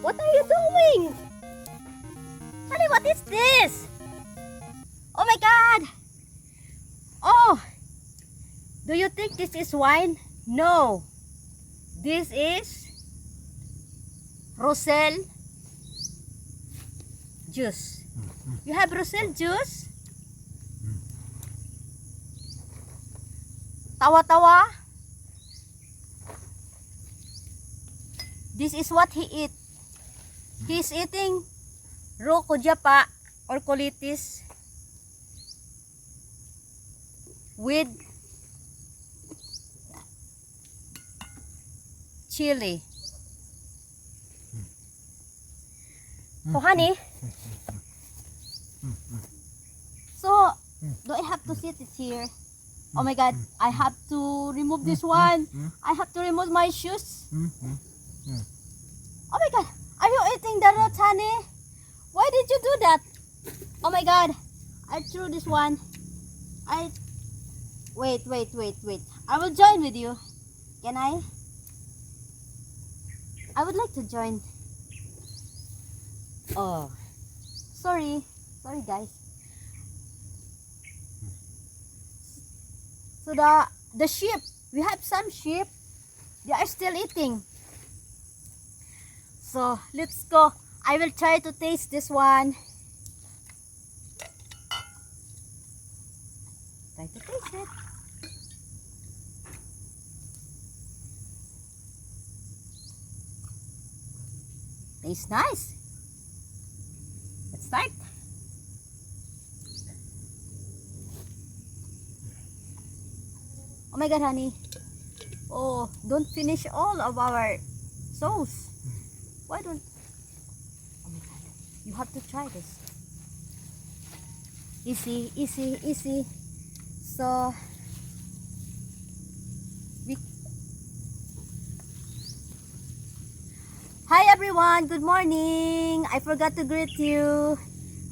What are you doing? Honey, what is this? Oh my God! Oh! Do you think this is wine? No! This is rossel juice. You have rossel juice? Tawa-tawa? This is what he eat. He's eating raw kudyapa or colitis with chili. So honey, so do I have to sit it here? Oh my God, I have to remove this one. I have to remove my shoes. Oh my God, are you eating the roots, honey? Why did you do that? Oh my God, I threw this one. Wait. I will join with you. Can I? I would like to join. Oh, sorry guys. So the sheep, we have some sheep. They are still eating. So let's go. I will try to taste this one. Try to taste it. Tastes nice. Let's start. Oh my God, honey. Oh, don't finish all of our sauce. Why don't... Oh my God. You have to try this. Easy. So... Hi everyone, good morning. I forgot to greet you.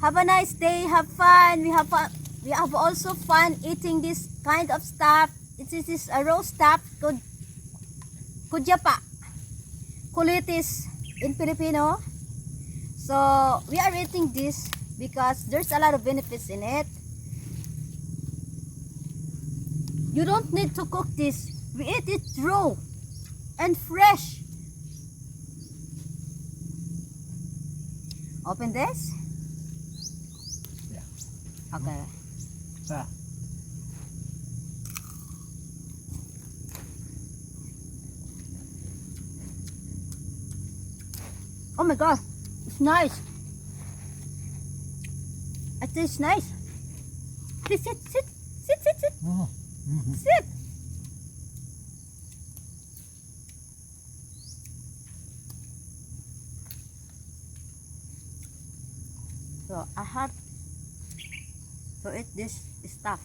Have a nice day, have fun. We have also fun eating this kind of stuff. It is a raw stuff, kudyapa, colitis in Filipino. So we are eating this because there's a lot of benefits in it. You don't need to cook this. We eat it raw and fresh. Open this. Yeah. Okay. Yeah. Oh my God, it's nice. It tastes nice. Please sit. Sit. So I have to eat this stuff.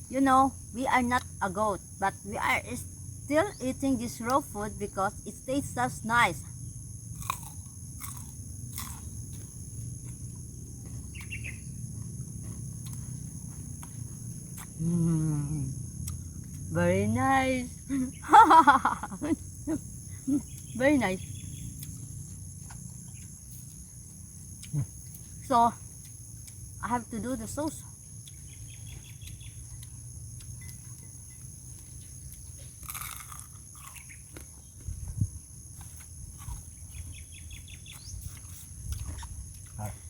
You know, we are not a goat, but we are still eating this raw food because it tastes so nice. Very nice. Very nice. So I have to do the sauce.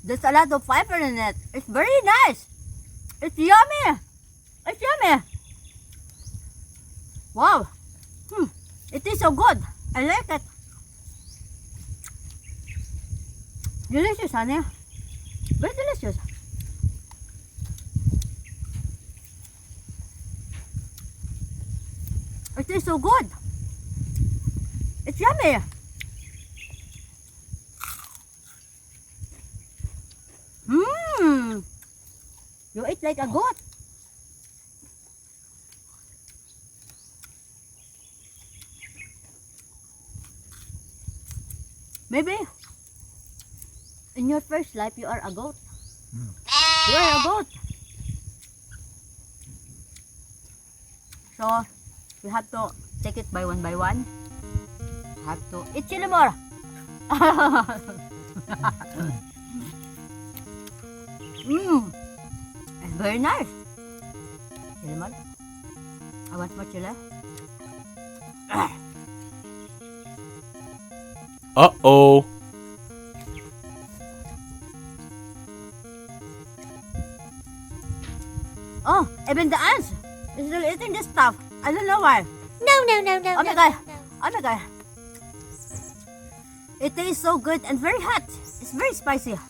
There's a lot of fiber in it. It's very nice. It's yummy. It's yummy. so good. I like it. Delicious, honey. Very delicious. It tastes so good. It's yummy. Mmm. You eat like a goat. Maybe in your first life you are a goat. You are a goat. So you have to take it by one. Have to eat chili more. Mmm. It's very nice. Chili more. I want more chili. Uh-oh. Oh, even the ants is still eating this stuff. I don't know why. No. Oh my god. Oh my god. It tastes so good and very hot. It's very spicy.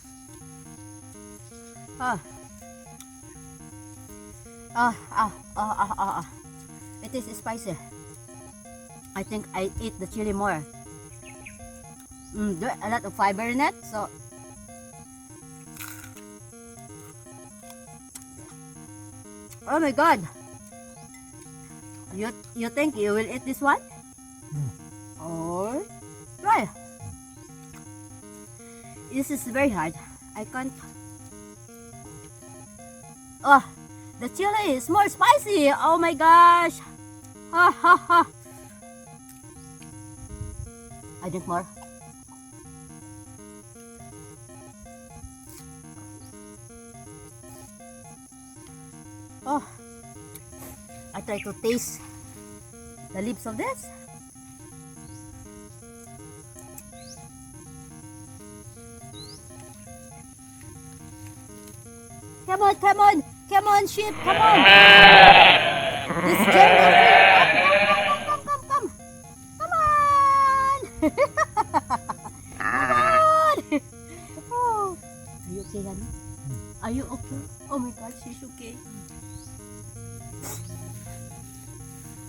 Oh. It is spicy. I think I eat the chili more. There a lot of fiber in it, so oh my god. You think you will eat this one? Or try. This is very hard. I can't. Oh, the chili is more spicy. Oh my gosh. Ha ha ha. I drink more. Oh, I try to taste the leaves of this. Come on, sheep, come on. This jungle free. Come on. Come on. Oh. Are you okay, honey? Are you okay? Oh my God, she's okay.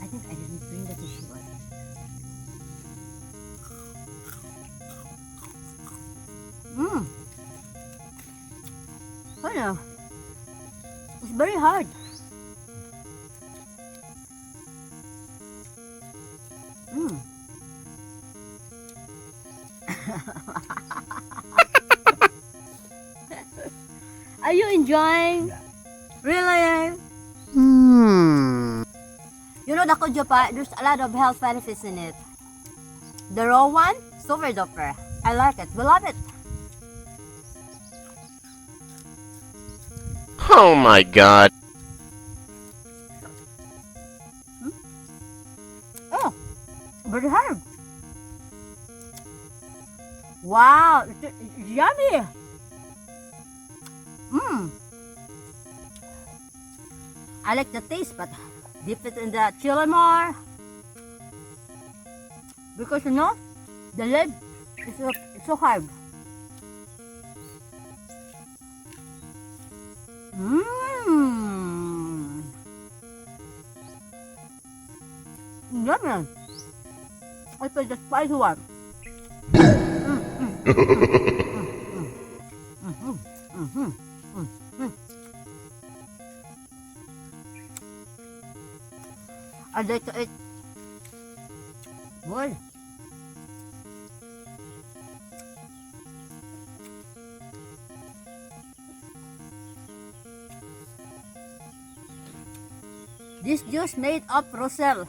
I think I didn't bring the tissue on. Oh no. It's very hard. Are you enjoying? Yeah. Really? You know the kudyapa, there's a lot of health benefits in it. The raw one, super duper. I like it. We love it. Oh my god. Oh, very hard. Wow, it's yummy. I like the taste, but dip it in the chili more. Because you know, the lid is so hard. Yummy. I put the spicy one. I'd like to eat more. This juice made of rossel.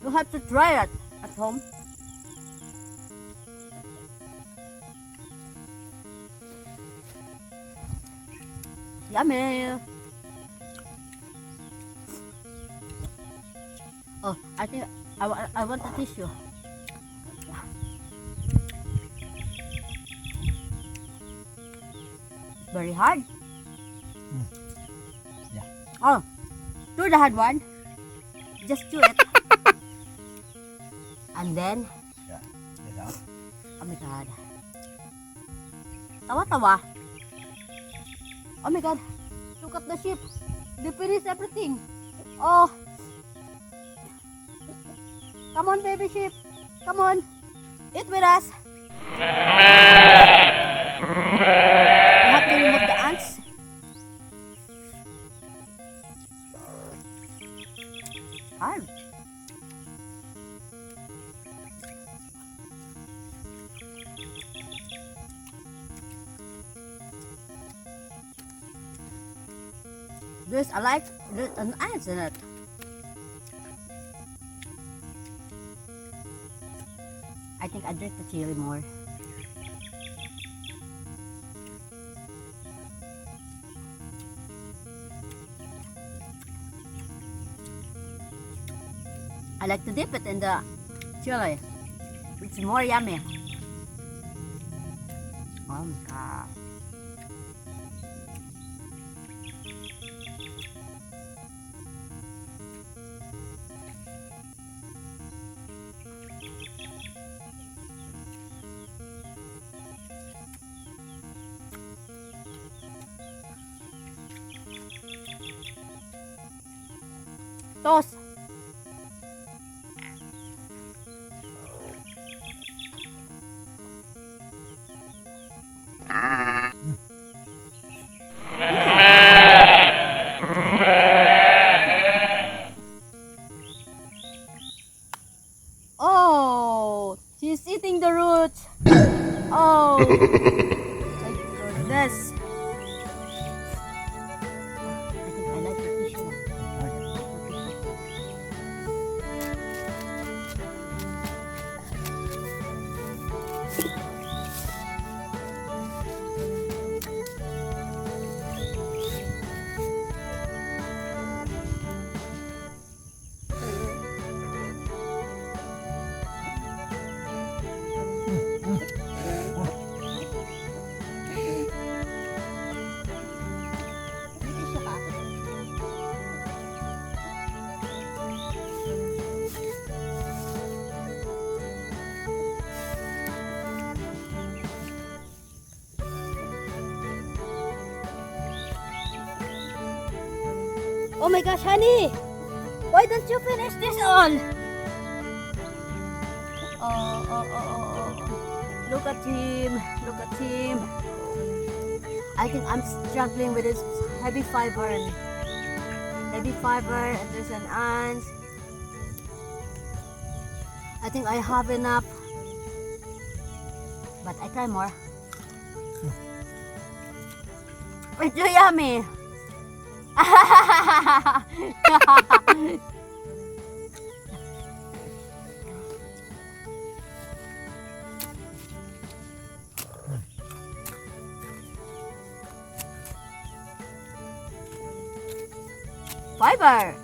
You have to try it at home. Yummy. Oh, I think I want a tissue. Very hard. Yeah. Oh, do the hard one. Just chew it. And then, oh my god. Tawa-tawa. Oh my god. Look at the sheep. They finish everything. Oh. Come on, baby sheep. Come on. Eat with us. We have to remove the ants. Hard. There's an ants in it. I think I drink the chili more. I like to dip it in the chili. It's more yummy. Oh my god. Toss. Oh, she's eating the roots. Oh, my goodness. I think I like the tissue. Oh my gosh, honey! Why don't you finish this all? Oh. Look at him. Look at him. I think I'm struggling with this heavy fiber. And there's an ant. I think I have enough. But I try more. It's so yummy. Fiber.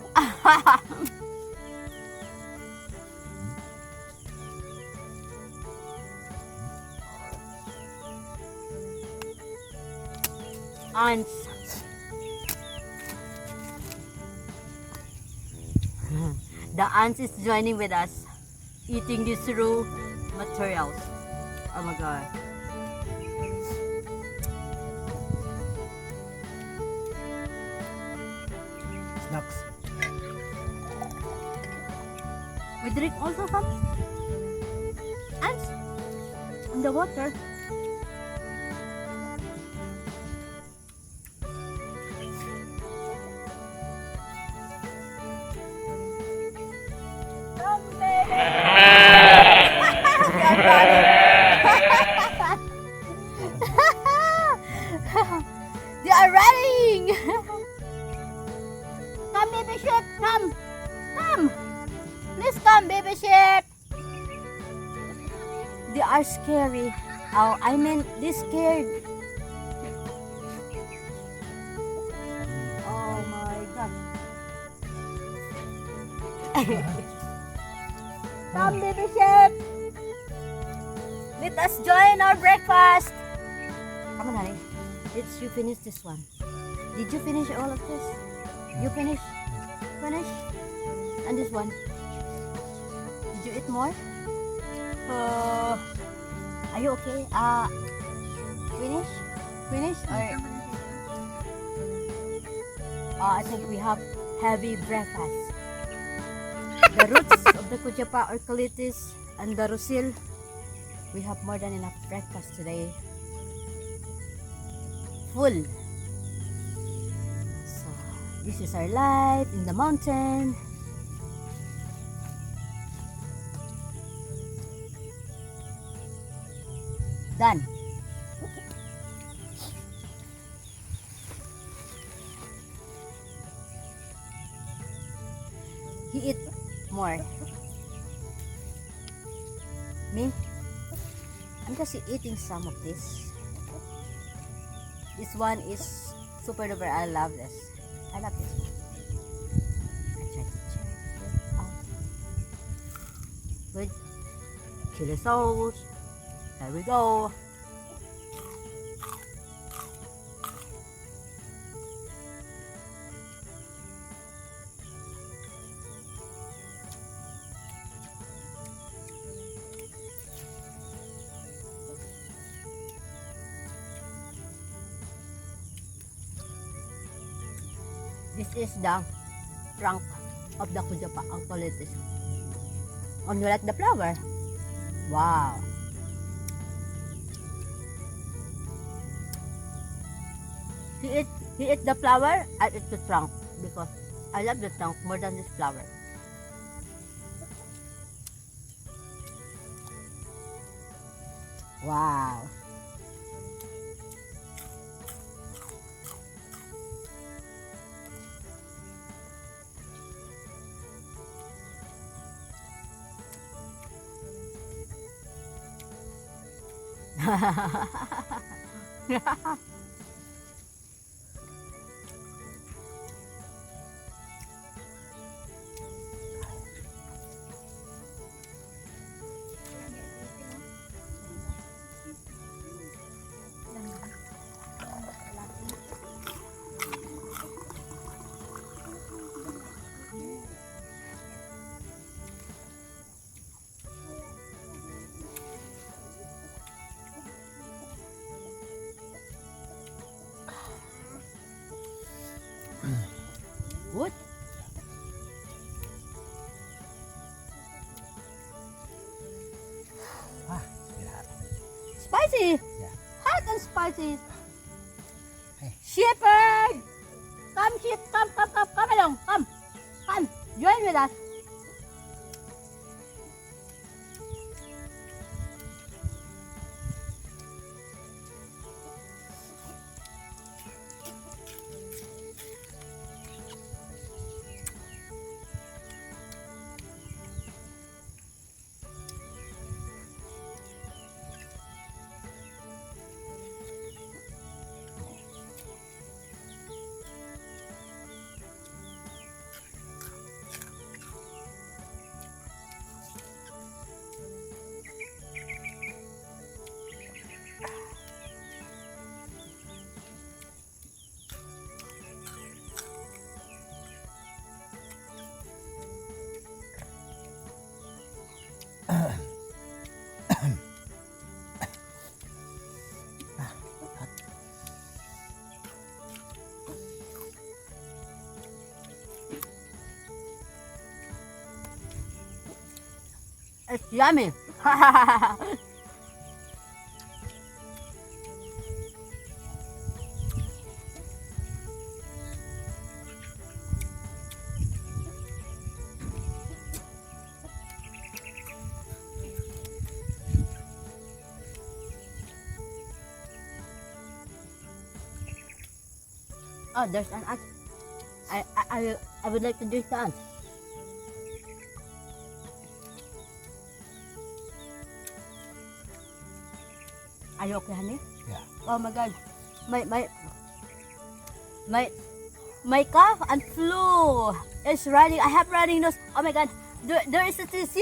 Ants. The ants is joining with us, eating these raw materials. Oh my god. Snacks. We drink also some ants in the water. They are running. Come, baby sheep, come. Please come, baby sheep. They are scary. Oh, I mean, they're scared. Oh my god. Come, baby sheep. Let us join our breakfast. Come on, honey. Let's you finish this one. Did you finish all of this? You finish? Finish? And this one. Did you eat more? Are you okay? Finish? Finish? Or I think we have heavy breakfast. The roots of the kudyapa or colitis and the rossel, we have more than enough breakfast today. Full. So this is our life in the mountain. Done. He eat more. Me? I'm just eating some of this. This one is super duper. I love this. I love this one. I try to check it out. Good. Chili sauce. There we go. This is the trunk of the kudyapa, ang colitis. And you like the flower? Wow. He eat the flower, I eat the trunk because I love the trunk more than this flower. Wow. Good. Spicy. Yeah. Hot and spicy. Hey. Shepherd. Come, sheep. Come along. Come. Join with us. It's yummy. Oh, there's an ant. I would like to drink the ant. Are you okay, honey? Yeah. Oh my God, my cough and flu is running. I have running nose. Oh my God, there is a tissue.